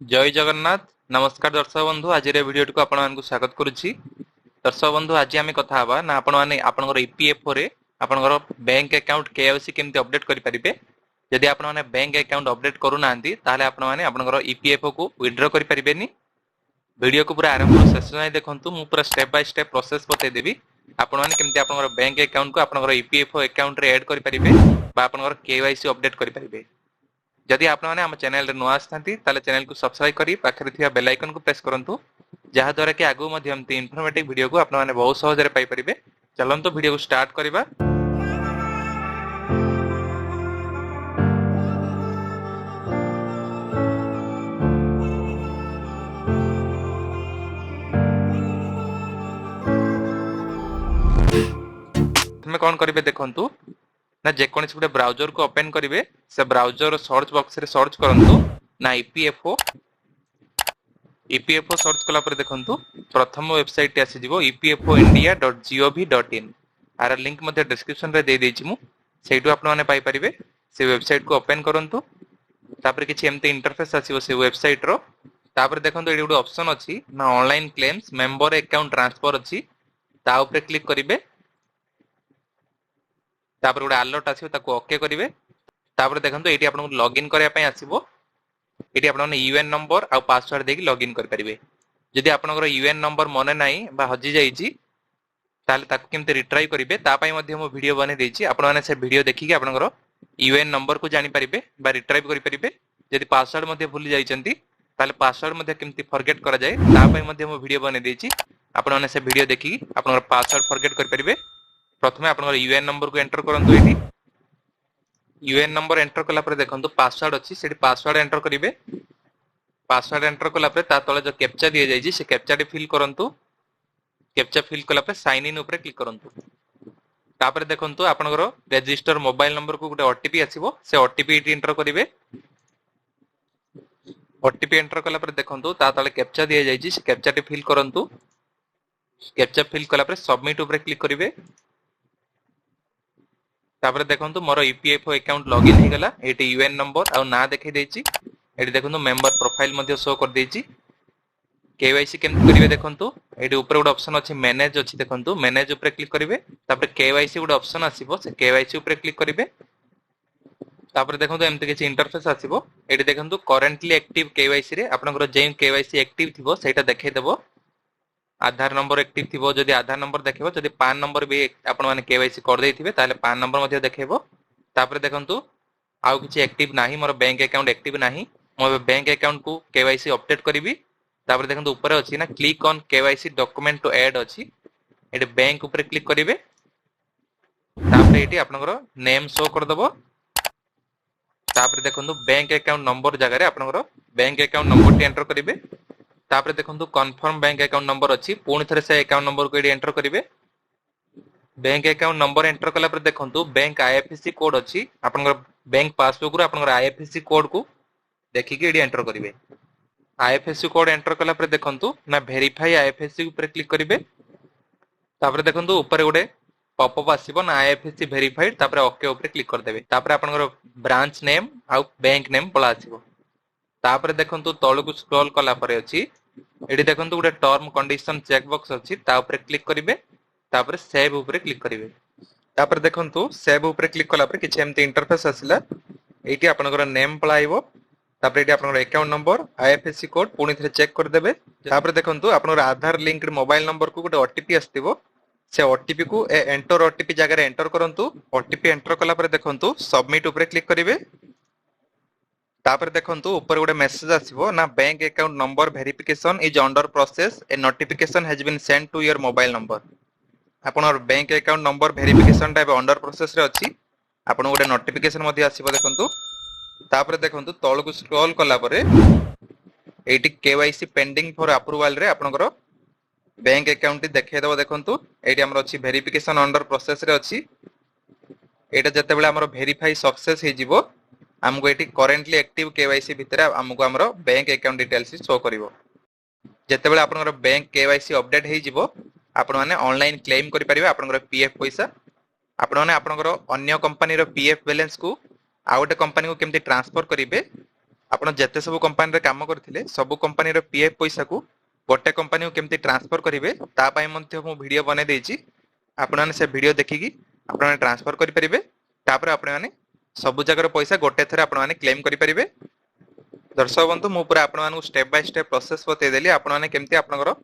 जय जगन्नाथ। नमस्कार दर्शक बंधु, आज वीडियो को आपको स्वागत करुच्ची। दर्शक बंधु, आज आम कथा हवा ना आपण ईपीएफओ रे आपनकर बैंक अकाउंट केवाईसी केमती अपडेट करि परिबे। यदि आपण माने बैंक अकाउंट अपडेट करू नांती ताले आपण माने आपनकर ईपीएफओ को विथड्रॉ करि परिबेनी। वीडियो को पूरा आरंभ शेष जाय देखंतु, मु पूरा स्टेप बाय स्टेप प्रोसेस बतै देबी। आपण माने केमती आपनकर बैंक अकाउंट को आपनकर ईपीएफओ अकाउंट रे ऐड करि परिबे बा आपनकर केवाईसी अपडेट करि परिबे। जदि आपण माने हम चैनल रे नुआ आस्थांती ताले चैनल को सब्सक्राइब करी पाखरे थिया बेल आइकन को प्रेस करंतु, जहा द्वारा कि आगु मध्ये एमती इन्फॉर्मेटिव वीडियो को आपण माने बहुत सहज रे पाई परिबे। चलंतु वीडियो को स्टार्ट करिबा। तुमे कोन करिवे देखंतु ना जेकोनसी गुटे ब्राउजर को ओपन करिवे, से ब्राउजर सर्च बॉक्स रे सर्च करंतु ना ईपीएफओ सर्च कला पर देखंतु प्रथम वेबसाइट आसी जिवो epfoindia.gov.in। आर लिंक मध्ये डिस्क्रिप्शन रे दे देछि मु, सेइटु आपण माने पाई परिबे। से वेबसाइट को ओपन करंतु, तापर किछि एमते इंटरफेस आसीबो से वेबसाइट रो। तापर देखंतु एडी गुटे ऑप्शन अछि ना online claims member account transfer अछि, ता ऊपर क्लिक करिवे। तापर गुटे अलर्ट आसीबो, ताको ओके करिवे। तापर देखंतु एटी आपन लॉगिन करया पय आसीबो। एटी आपण माने यूएन नंबर आ पासवर्ड देकी लॉगिन कर परिबे। जदि आपनकर यूएन नंबर मने नाही बा हजि जाईची ताले ताको केमते रिट्राई करिवे, ता पय मध्ये मो वीडियो बने देछि। आपण माने से वीडियो देखिके आपनकर यूएन नंबर को जानि परिबे बा रिट्राई करि परिबे। जदि पासवर्ड मध्ये भूली जाईचंती ताले पासवर्ड मध्ये केमती फॉरगेट करा जाय, ता पय मध्ये मो वीडियो बने देछि। आपण माने से वीडियो देखिके आपनकर पासवर्ड फॉरगेट कर परिबे। प्रथमे आपनकर यूएन नंबर को एंटर करंतु। एटी यूएन नंबर एंटर कला पर देखंतु पासवर्ड अछि, सेठी पासवर्ड एंटर करिवे। पासवर्ड एंटर कला पर ता तले जो कैप्चा दिया जायछि से कैप्चा टी फिल करंतु। कैप्चा फिल कला पर साइन इन ऊपर क्लिक करंतु। तापर देखंतु आपनकर रजिस्टर मोबाइल नंबर को गुटे ओटीपी आसीबो, से ओटीपी एटी एंटर करिवे। ओटीपी एंटर कला पर देखंतु ता तले कैप्चा दिया जायछि, से कैप्चा टी फिल करंतु। कैप्चा फिल कला पर सबमिट ऊपर क्लिक करिवे। तापर देखंतु मोर ईपीएफओ अकाउंट लॉगिन हे गला। एटी यूएन नंबर आ ना देखै दैछि। एटी देखंतु मेंबर प्रोफाइल मध्ये शो कर दैछि। केवाईसी केमति करिवे देखंतु, एटी ऊपर गुटे ऑप्शन अछि मैनेज अछि, देखंतु मैनेज ऊपर क्लिक करिवे। तापर केवाईसी गुटे ऑप्शन आसीबो, से केवाईसी ऊपर क्लिक करिवे। तापर देखंतु एमति किछि इंटरफेस आसीबो। एटी देखंतु करेंटली एक्टिव केवाईसी रे आपनकर जे केवाईसी एक्टिव थिबो सेटा देखै देबो। आधार नंबर एक्टिव थिबो, जदि आधार नंबर देखिबो, जदि पान नंबर भी आपण माने केवाईसी कर दैथिबे ताले पान नंबर मध्ये देखैबो। तापर देखंतु आउ किछि एक्टिव नाही, मोर बैंक अकाउंट एक्टिव नाही, मो बैंक अकाउंट को केवाईसी अपडेट करिवि। तापर देखंतु ऊपर अछि ना click on KYC document to add अछि, एटी बैंक ऊपर क्लिक करिवे। तापर एटी आपनकर नेम शो कर दबो। तापर देखंतु बैंक अकाउंट नंबर जगह रे आपनकर bank account number T enter करिवे। तापर देखंतु कंफर्म बैंक अकाउंट नंबर अछि, पुणी थरे से अकाउंट नंबर को एटी एंटर करिवे। बैंक अकाउंट नंबर एंटर कला पर देखंतु बैंक आईएफएससी कोड अछि, आपनकर बैंक पासबुक रो आपनकर आईएफएससी कोड को देखिके एटी एंटर करिवे। आईएफएससी कोड एंटर कला पर देखंतु ना वेरीफाई आईएफएससी ऊपर क्लिक करिवे। तापर देखंतु ऊपर गोटे पॉपअप आसीबो ना आईएफएससी वेरीफाइड, तापर ओके ऊपर क्लिक कर देबे। तापर आपनकर ब्रांच नेम आ बैंक नेम पळा आसीबो। तापर देखंतु तळकु स्क्रॉल कला पर अछि, एटी देखंतु गोटे टर्म कंडीशन चेक बॉक्स अछि, ता ऊपर क्लिक करिवे। तापर सेव ऊपर क्लिक करिवे। तापर देखंतु सेव ऊपर क्लिक कला पर किछि एमति इंटरफेस आसिला। एटी आपनकर नेम पळाइबो। तापर एटी आपनकर अकाउंट नंबर आईएफएससी कोड पुणी थरे चेक कर देबे। तापर देखंतु आपनकर आधार लिंक्ड मोबाइल नंबर को गोटे ओटीपी आस्तिबो, से ओटीपी को एंटर ओटीपी जगह रे एंटर करंतु। ओटीपी एंटर कला पर देखंतु सबमिट ऊपर क्लिक करिवे। तापर देखंतु ऊपर गोटे मेसेज आसीबो ना bank account number verification is under process, a notification has been sent to your mobile number. आपनर बैंक अकाउंट नंबर वेरिफिकेशन टा अंडर प्रोसेस रे अछि, आपन गोटे नोटिफिकेशन मध्ये आसीबो देखंतु। तापर देखंतु तळकु स्क्रॉल कला परे eighty KYC pending for approval रे आपनकर बैंक अकाउंट देखै देबो। देखंतु एटी हमर अछि वेरिफिकेशन अंडर प्रोसेस रे अछि। एटा जते बेले हमर वेरीफाई सक्सेस हे जिवो, हमको एटी करेंटली एक्टिव केवाईसी भितरे हमको हमर बैंक अकाउंट डिटेल्स शो करिवो। जते बेले आपनकर बैंक केवाईसी अपडेट हे जिवो, आपण माने ऑनलाइन क्लेम करि परिबे आपनकर पीएफ पैसा। आपण माने आपनकर अन्य कंपनी रो पीएफ बैलेंस को आ गोटे कंपनी को केमति ट्रांसफर करिवे आपण जेते सब कंपनी रे काम करथिले सब कंपनी रो पीएफ पैसा को गोटे कंपनी को केमती ट्रांसफर करिवे ता पई मध्ये मु वीडियो बने देछि। आपण माने से वीडियो देखिकी आपण माने ट्रांसफर करि परिबे। तापर आपण माने सब जगह पैसा गोटे थरे आपण माने क्लेम करि परिबे। दर्शक बंधु मु पूरा आपण माने स्टेप बाय स्टेप प्रोसेस बते देली आपण माने केमती आपनकर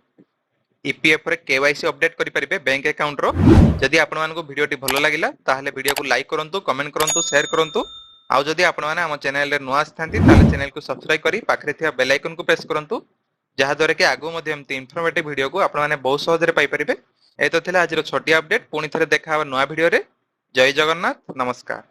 ईपीएफ रे केवाईसी अपडेट करि परिबे बैंक अकाउंट रो। जदि आपण मानको वीडियोटी भलो लागिला ताहले वीडियो को लाइक करंतु, कमेंट करंतु, शेयर करंतु। आउ जदि आपण माने हम चैनल रे नुआ आस्थांती ताले चैनल को सब्सक्राइब करी पाखरे थिया बेल आइकन को प्रेस करंतु, जहा द्वारा कि आगु मध्ये एमती इन्फॉर्मेटिव वीडियो को आपण माने बहुत सहज रे पाई परिबे। ए तो थिला आज रो छोटी अपडेट, पुनी थरे देखा नुआ वीडियो रे। जय जगन्नाथ, नमस्कार।